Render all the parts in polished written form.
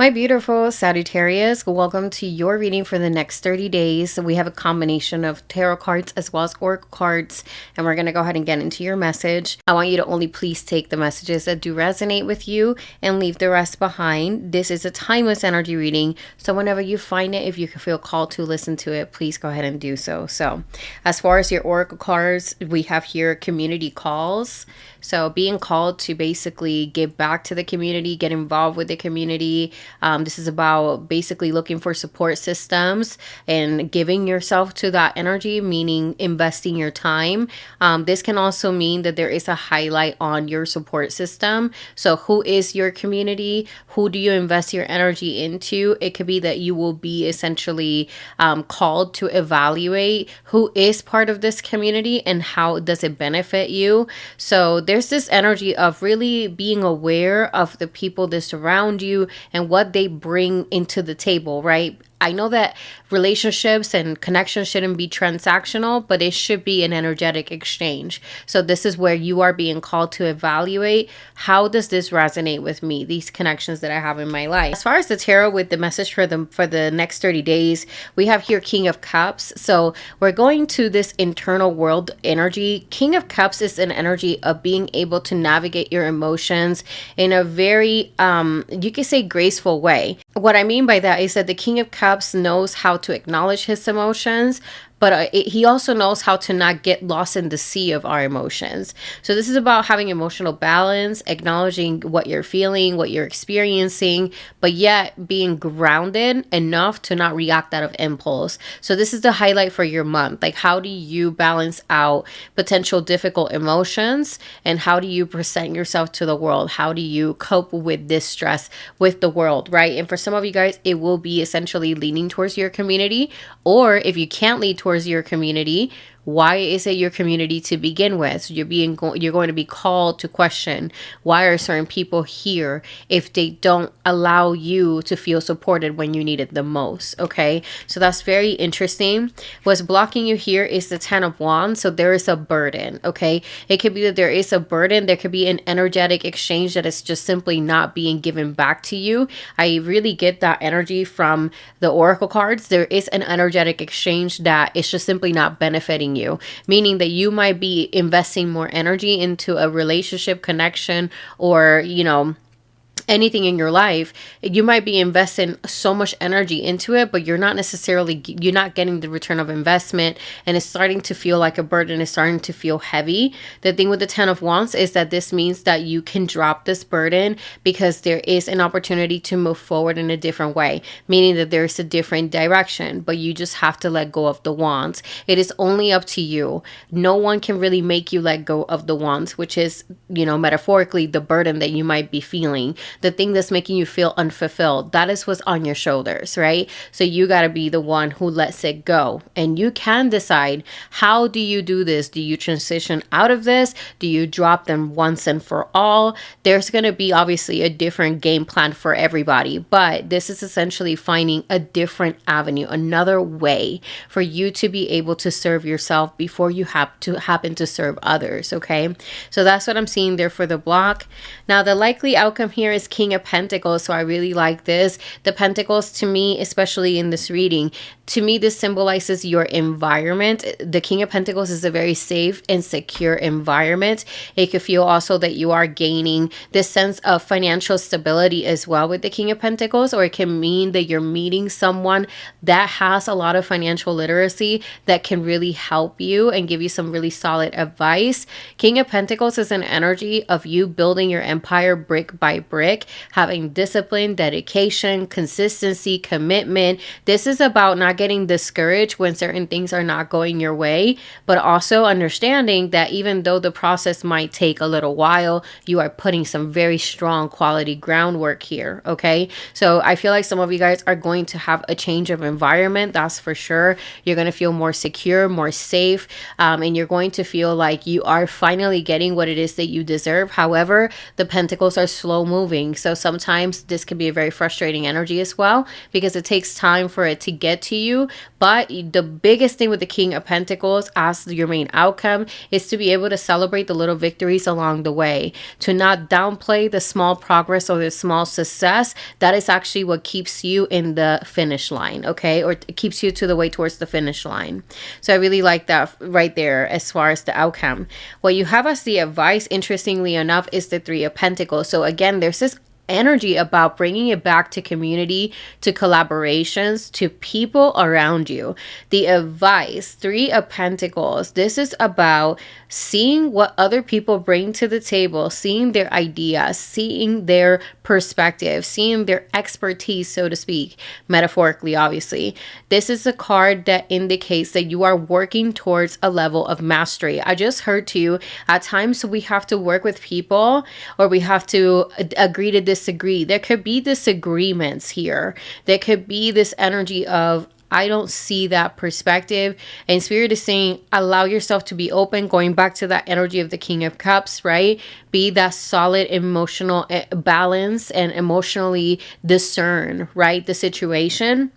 My beautiful Sagittarius, welcome to your reading for the next 30 days. We have a combination of tarot cards as well as oracle cards, and we're going to go ahead and get into your message. I want you to only please take the messages that do resonate with you and leave the rest behind. This is a timeless energy reading, so whenever you find it, if you feel called to listen to it, please go ahead and do so. So as far as your oracle cards, we have here community calls. So being called to basically give back to the community, get involved with the community. This is about basically looking for support systems and giving yourself to that energy, meaning investing your time. This can also mean that there is a highlight on your support system. So who is your community? Who do you invest your energy into? It could be that you will be essentially called to evaluate who is part of this community and how does it benefit you. So there's this energy of really being aware of the people that surround you and what they bring into the table, right? I know that relationships and connections shouldn't be transactional, but it should be an energetic exchange. So this is where you are being called to evaluate, how does this resonate with me, these connections that I have in my life. As far as the tarot with the message for the next 30 days, we have here King of Cups. So we're going to this internal world energy. King of Cups is an energy of being able to navigate your emotions in a very, you could say, graceful way. What I mean by that is that the King of Cups knows how to acknowledge his emotions, but he also knows how to not get lost in the sea of our emotions. So this is about having emotional balance, acknowledging what you're feeling, what you're experiencing, but yet being grounded enough to not react out of impulse. So this is the highlight for your month. Like, how do you balance out potential difficult emotions, and how do you present yourself to the world? How do you cope with this stress with the world, right? And for some of you guys, it will be essentially leaning towards your community, or if you can't lead towards your community, why is it your community to begin with? So you're going to be called to question, why are certain people here if they don't allow you to feel supported when you need it the most? Okay, so that's very interesting. What's blocking you here is the Ten of Wands. So there is a burden. Okay, it could be that there is a burden. There could be an energetic exchange that is just simply not being given back to you. I really get that energy from the oracle cards. There is an energetic exchange that is just simply not benefiting you, meaning that you might be investing more energy into a relationship connection, or anything in your life. You might be investing so much energy into it, but you're not getting the return of investment, and it's starting to feel like a burden. It's starting to feel heavy. The thing with the Ten of Wands is that this means that you can drop this burden because there is an opportunity to move forward in a different way, meaning that there's a different direction, but you just have to let go of the wands. It is only up to you. No one can really make you let go of the wands, which is, metaphorically, the burden that you might be feeling. The thing that's making you feel unfulfilled, that is what's on your shoulders, right? So you got to be the one who lets it go. And you can decide, how do you do this? Do you transition out of this? Do you drop them once and for all? There's going to be obviously a different game plan for everybody, but this is essentially finding a different avenue, another way for you to be able to serve yourself before you have to happen to serve others, okay? So that's what I'm seeing there for the block. Now, the likely outcome here is King of Pentacles. So I really like this. The Pentacles, to me, especially in this reading, to me, this symbolizes your environment. The King of Pentacles is a very safe and secure environment. It could feel also that you are gaining this sense of financial stability as well with the King of Pentacles, or it can mean that you're meeting someone that has a lot of financial literacy that can really help you and give you some really solid advice. King of Pentacles is an energy of you building your empire brick by brick, having discipline, dedication, consistency, commitment. This is about not getting discouraged when certain things are not going your way, but also understanding that even though the process might take a little while, you are putting some very strong quality groundwork here, okay? So I feel like some of you guys are going to have a change of environment, that's for sure. You're going to feel more secure, more safe, and you're going to feel like you are finally getting what it is that you deserve. However, the Pentacles are slow moving. frustrating. So sometimes this can be a very frustrating energy as well, because it takes time for it to get to you. But the biggest thing with the King of Pentacles as your main outcome is to be able to celebrate the little victories along the way, to not downplay the small progress or the small success. That is actually what keeps you in the finish line, okay? Or it keeps you to the way towards the finish line. So I really like that right there as far as the outcome. What you have as the advice, interestingly enough, is the Three of Pentacles. So again, there's this energy about bringing it back to community, to collaborations, to people around you. The advice, Three of Pentacles, this is about seeing what other people bring to the table, seeing their ideas, seeing their perspective, seeing their expertise, so to speak, metaphorically, obviously. This is a card that indicates that you are working towards a level of mastery. I just heard to you, at times we have to work with people, or we have to agree to disagree. There could be disagreements here. There could be this energy of, I don't see that perspective. And Spirit is saying, allow yourself to be open, going back to that energy of the King of Cups, right? Be that solid emotional balance and emotionally discern, right, the situation.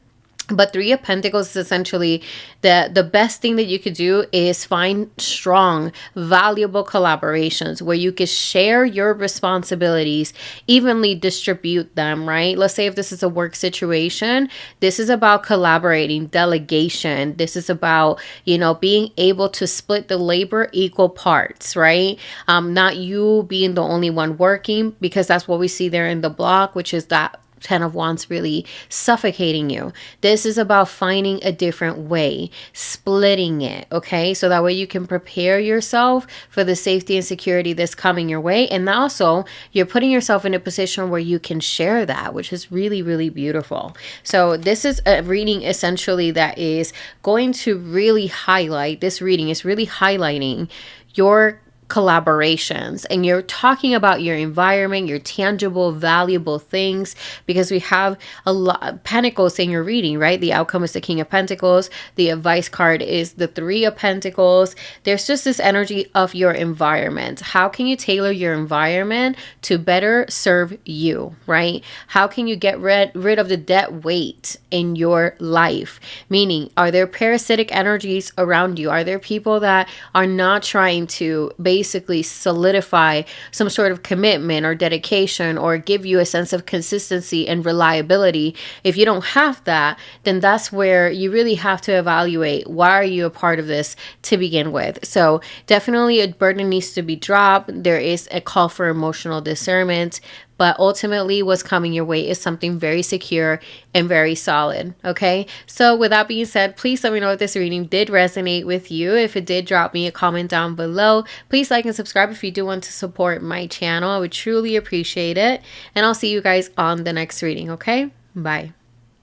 But Three of Pentacles is essentially the best thing that you could do is find strong, valuable collaborations where you can share your responsibilities, evenly distribute them, right? Let's say if this is a work situation, this is about collaborating, delegation. This is about, being able to split the labor equal parts, right? Not you being the only one working, because that's what we see there in the block, which is that Ten of Wands really suffocating you. This is about finding a different way, splitting it, okay? So that way you can prepare yourself for the safety and security that's coming your way. And also, you're putting yourself in a position where you can share that, which is really, really beautiful. So this is a reading essentially that is going to really highlight, this reading is really highlighting your collaborations, and you're talking about your environment, your tangible, valuable things, because we have a lot of Pentacles in your reading, right? The outcome is the King of Pentacles. The advice card is the Three of Pentacles. There's just this energy of your environment. How can you tailor your environment to better serve you, right? How can you get rid of the dead weight in your life? Meaning, are there parasitic energies around you? Are there people that are not trying to basically solidify some sort of commitment or dedication or give you a sense of consistency and reliability? If you don't have that, then that's where you really have to evaluate, why are you a part of this to begin with? So definitely a burden needs to be dropped. There is a call for emotional discernment, but ultimately what's coming your way is something very secure and very solid, okay? So with that being said, please let me know if this reading did resonate with you. If it did, drop me a comment down below. Please like and subscribe if you do want to support my channel. I would truly appreciate it. And I'll see you guys on the next reading, okay? Bye.